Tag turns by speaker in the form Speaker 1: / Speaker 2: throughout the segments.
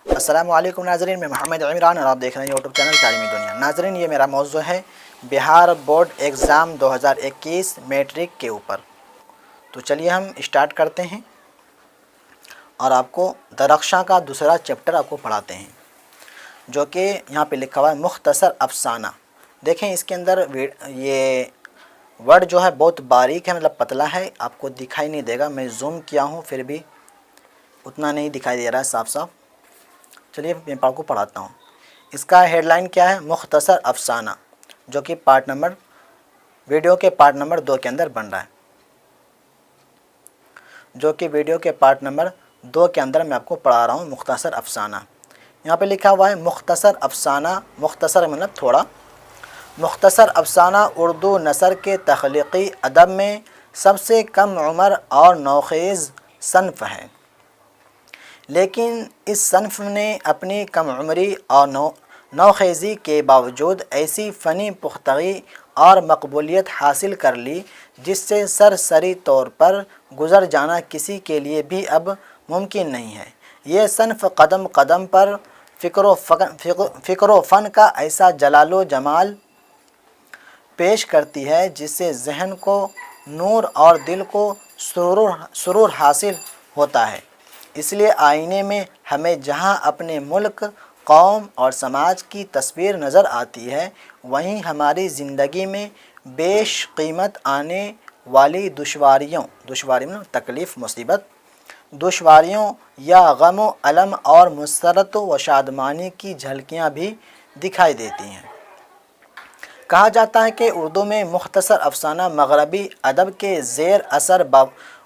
Speaker 1: अस्सलामु अलैकुम नाज़रीन, मैं मोहम्मद इमरान और आप देख रहे हैं यूट्यूब चैनल तालीमी दुनिया। नाज़रीन, ये मेरा मौज़ू है बिहार बोर्ड एग्ज़ाम 2021 मैट्रिक के ऊपर। तो चलिए हम स्टार्ट करते हैं और आपको दरख्शां का दूसरा चैप्टर आपको पढ़ाते हैं, जो कि यहाँ पे लिखा हुआ है मुख्तसर अफसाना। देखें इसके अंदर ये वर्ड जो है बहुत बारीक है, मतलब पतला है, आपको दिखाई नहीं देगा। मैं जूम किया हूँ फिर भी उतना नहीं दिखाई दे रहा है साफ साफ। चलिए मैं आपको पढ़ाता हूँ। इसका हेडलाइन क्या है? मुख्तसर अफसाना, जो कि वीडियो के पार्ट नंबर 2 के अंदर बन रहा है, जो कि वीडियो के पार्ट नंबर 2 के अंदर मैं आपको पढ़ा रहा हूँ मुख्तसर अफसाना। यहाँ पे लिखा हुआ है मुख्तसर अफसाना। मुख्तसर मतलब थोड़ा। मुख्तसर अफसाना उर्दू नसर के तख्लीकी अदब में सबसे कम उम्र और नौखेज़ सन्फ़ है, लेकिन इस सन्फ़ ने अपनी कम उम्री और नौखेज़ी के बावजूद ऐसी फ़नी पुख्तगी और मकबूलियत हासिल कर ली जिससे सरसरी तौर पर गुज़र जाना किसी के लिए भी अब मुमकिन नहीं है। ये सन्फ़ कदम कदम पर फ़िक्र फ़न का ऐसा जलालो जमाल पेश करती है जिससे ज़हन को नूर और दिल को सुरूर हासिल होता है। इसलिए आईने में हमें जहाँ अपने मुल्क, कौम और समाज की तस्वीर नज़र आती है, वहीं हमारी ज़िंदगी में बेशकीमत आने वाली दुश्वारियों में तकलीफ़, मुसीबत, दुश्वारियों या गम अलम और मुसरत व शादमानी की झलकियाँ भी दिखाई देती हैं। कहा जाता है कि उर्दू में मुख्तसर अफसाना मगरबी अदब के ज़ेर असर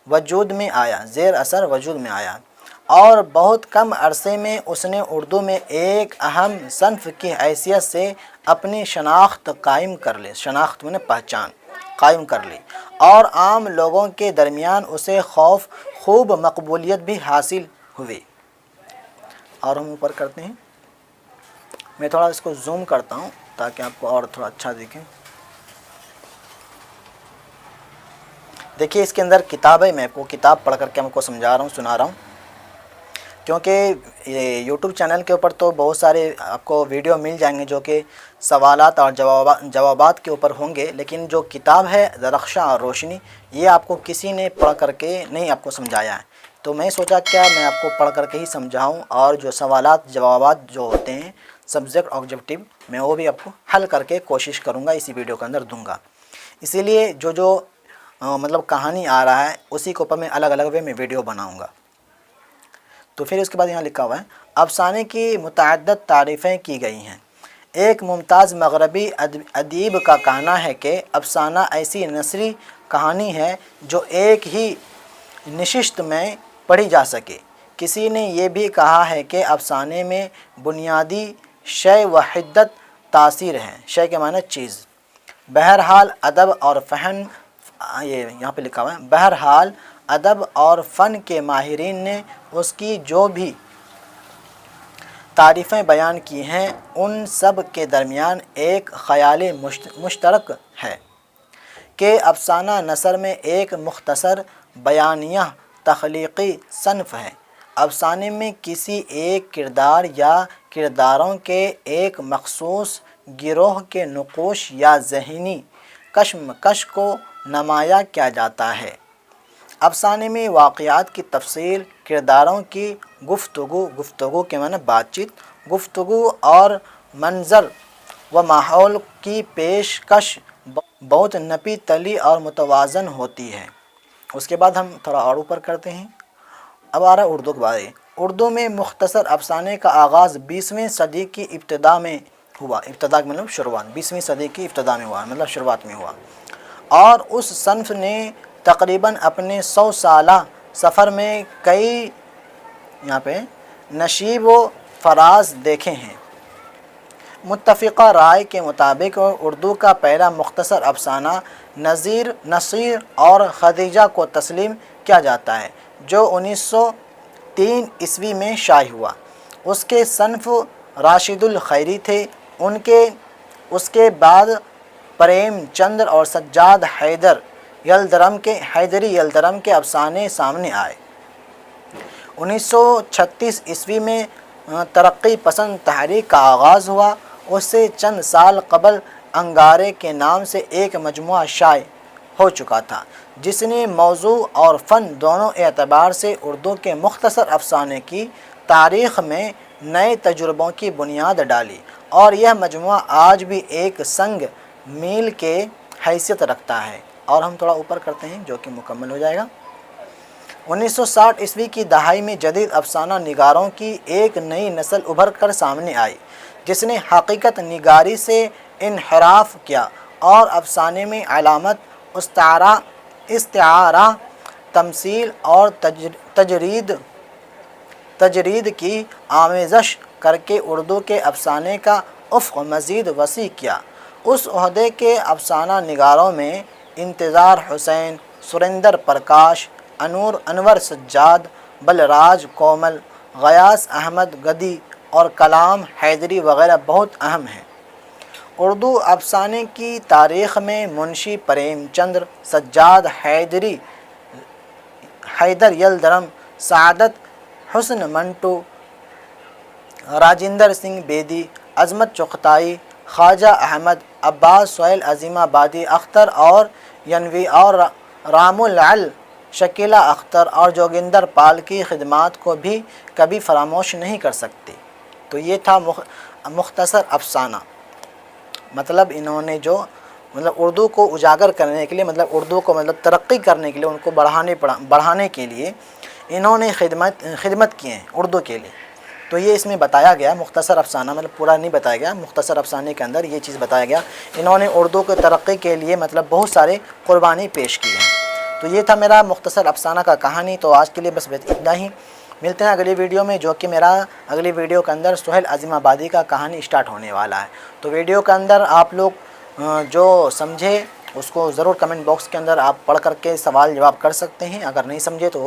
Speaker 1: वजूद में आया और बहुत कम अरसे में उसने उर्दू में एक अहम सन्फ़ की हैसियत से अपनी शनाख्त कायम कर ली। शनाख्त माने पहचान कायम कर ली और आम लोगों के दरमियान उसे खूब मकबूलियत भी हासिल हुई। और हम ऊपर करते हैं। मैं थोड़ा इसको जूम करता हूँ ताकि आपको और थोड़ा अच्छा दिखे। देखिए इसके अंदर किताब है, मैं आपको किताब पढ़ करके आपको समझा रहा हूँ, सुना रहा हूँ, क्योंकि ये यूट्यूब चैनल के ऊपर तो बहुत सारे आपको वीडियो मिल जाएंगे जो कि सवालात और जवाबात के ऊपर होंगे, लेकिन जो किताब है दरख्शां और रोशनी, ये आपको किसी ने पढ़ करके नहीं आपको समझाया है। तो मैं सोचा क्या मैं आपको पढ़ करके ही समझाऊं, और जो सवालात जवाबात जो होते हैं सब्जेक्ट ऑब्जेक्टिव, मैं वो भी आपको हल करके कोशिश करूँगा, इसी वीडियो के अंदर दूँगा। इसीलिए जो मतलब कहानी आ रहा है उसी के ऊपर मैं अलग अलग वे में वीडियो बनाऊँगा। तो फिर उसके बाद यहाँ लिखा हुआ है अफसाने की मुतअद्दिद तारीफ़ें की गई हैं। एक मुमताज़ मगरबी अदीब का कहना है कि अफसाना ऐसी नसरी कहानी है जो एक ही नशिस्त में पढ़ी जा सके। किसी ने यह भी कहा है कि अफसाने में बुनियादी शय व हिद्दत तासीर है। शय के माने चीज़। बहरहाल अदब और फ़न, ये यहाँ पे लिखा हुआ है, बहरहाल अदब और फ़न के माहिरीन ने उसकी जो भी तारीफ़ें बयान की हैं उन सब के दरमियान एक ख़याल मुश्तरक है कि अफसाना नसर में एक मुख्तसर बयानिया तख्लीकी सन्फ़ है। अफसाने में किसी एक किरदार या किरदारों के एक मखसूस गिरोह के नुक़ूश या ज़हनी कशमकश को नुमाया किया जाता है। अफसाने में वाक़यात की तफसील, किरदारों की गुफ्तगू के माने बातचीत, गुफ्तगू और मंज़र व माहौल की पेशकश बहुत नपी तली और मुतवाज़न होती है। उसके बाद हम थोड़ा और ऊपर करते हैं। अब आ रहा है उर्दू के बारे। उर्दू में मुख्तसर अफसाने का आगाज़ 20वीं सदी की इब्तिदा में हुआ। इब्तिदा मतलब शुरुआत, 20वीं सदी की इब्तिदा में हुआ, मतलब शुरुआत में हुआ, और उस सन्फ़ ने तकरीबन अपने 100 साला सफ़र में कई यहाँ पे नशीब व फराज देखे हैं। मुत्तफ़िक़ा राय के मुताबिक उर्दू का पहला मुख्तसर अफसाना नसीर और खदीजा को तस्लीम किया जाता है, जो 1903 ईस्वी में शाया हुआ। उसके सन्फ़ राशिदुल खैरी थे। उसके बाद प्रेम चंद्र और सज्जाद हैदरी यलदरम के अफसाने सामने आए। 1936 ईस्वी में ترقی پسند تحریک کا آغاز ہوا، اس سے چند سال قبل انگارے کے نام سے ایک مجموعہ شائع ہو چکا تھا، جس نے موضوع اور فن دونوں اعتبار سے اردو کے مختصر افسانے کی تاریخ میں نئے تجربوں کی بنیاد ڈالی، اور یہ مجموعہ آج بھی ایک سنگ میل کے حیثیت رکھتا ہے۔ اور ہم تھوڑا اوپر کرتے ہیں جو کہ مکمل ہو جائے گا۔ 1960 عیسوی کی دہائی میں جدید افسانہ نگاروں کی ایک نئی نسل ابھر کر سامنے آئی، جس نے حقیقت نگاری سے انحراف کیا اور افسانے میں علامت، استعارہ، تمثیل اور تجرید کی آمیزش کر کے اردو کے افسانے کا افق مزید وسیع کیا۔ اس عہدے کے افسانہ نگاروں میں انتظار حسین، سریندر پرکاش، انور سجاد، بلراج کومل، غیاث احمد گدی اور کلام حیدری وغیرہ بہت اہم ہیں۔ اردو افسانے کی تاریخ میں منشی پریم چندر، سجاد حیدر یلدرم، سعادت حسن منٹو، راجندر سنگھ بیدی، عظمت چغتائی، خواجہ احمد، عباس سہیل عظیم آبادی، اختر اور ینوی اور رام العل، شکیلہ اختر اور جوگندر پال کی خدمات کو بھی کبھی فراموش نہیں کر سکتی۔ تو یہ تھا مختصر افسانہ۔ مطلب انہوں نے جو اردو کو اجاگر کرنے کے لیے، اردو کو ترقی کرنے کے لیے، ان کو بڑھانے کے لیے انہوں نے خدمت کی ہیں اردو کے لیے۔ تو یہ اس میں بتایا گیا مختصر افسانہ، پورا نہیں بتایا گیا، مختصر افسانے کے اندر یہ چیز بتایا گیا، انہوں نے اردو کو ترقی کے لیے بہت سارے قربانی پیش کی ہیں۔ تو یہ تھا میرا مختصر افسانہ کا کہانی۔ تو آج کے لیے بس اتنا ہی، ملتے ہیں اگلی ویڈیو میں، جو کہ میرا اگلی ویڈیو کے اندر سہیل عظیم آبادی کا کہانی اسٹارٹ ہونے والا ہے۔ تو ویڈیو کے اندر آپ لوگ جو سمجھے اس کو ضرور کمنٹ باکس کے اندر آپ پڑھ کر کے سوال جواب کر سکتے ہیں، اگر نہیں سمجھے تو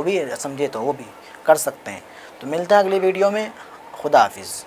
Speaker 1: وہ بھی کر سکتے ہیں۔ تو ملتے ہیں اگلی ویڈیو میں، خدا حافظ۔